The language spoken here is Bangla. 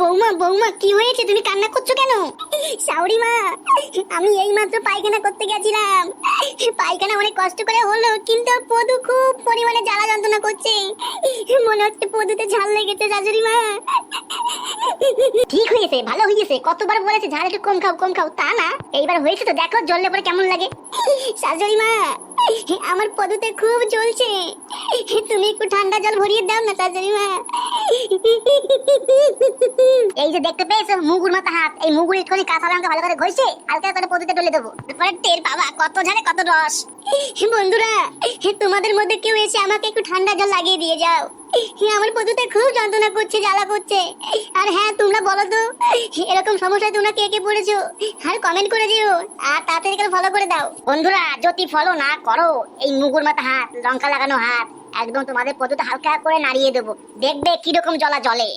বৌমা বৌমা কি হয়েছে, তুমি কান্না করছো কেন? শাশুড়ি মা, আমি এই মাত্র পায়খানা করতে গেছিলাম। পায়খানা অনেক কষ্ট করে হলো, কিন্তু পদু খুব পরিমাণে জ্বালা যন্ত্রণা করছে। মনে হচ্ছে পদুতে ঝাল লেগেছে শাশুড়ি মা। ঠিক হয়েছে, ভালো হয়েছে। কতবার বলেছে ঝাল একটু কম খাও কম খাও, তা না এইবার হয়েছে তো দেখো জ্বললে পরে কেমন লাগে। শাশুড়ি মা, আমার পদুতে খুব জ্বলছে, তুমি একটু ঠান্ডা জল ভরিয়ে দাও না শাশুড়ি মা। এই যে দেখতে পেয়েছো মুগুর মাথা হাত, এই মুগুর একটুখানি কাঁচা লঙ্কা ভালো করে ঘষে হালকা করে পদুতে ডলে দেবো, তারপরে টের পাবা কত ঝালে কত রস। বন্ধুরা, তোমাদের মধ্যে কেউ এসে আমাকে একটু ঠান্ডা জল লাগিয়ে দিয়ে যাও। আমার পদুতে খুব যন্ত্রণা করছে, জ্বালা করছে। আর হ্যাঁ, তোমরা বলো তো এরকম সমস্যায় তোমরা কে কে পড়েছো, আর কমেন্ট করে দিও, আর তাড়াতাড়ি করে ফলো করে দাও। বন্ধুরা, যদি ফলো না করো এই মুগুর মাথা হাত, লঙ্কা লাগানো হাত একদম তোমাদের পদুতে হালকা করে নাড়িয়ে দেবো, দেখবে কিরকম জ্বলা জ্বলে।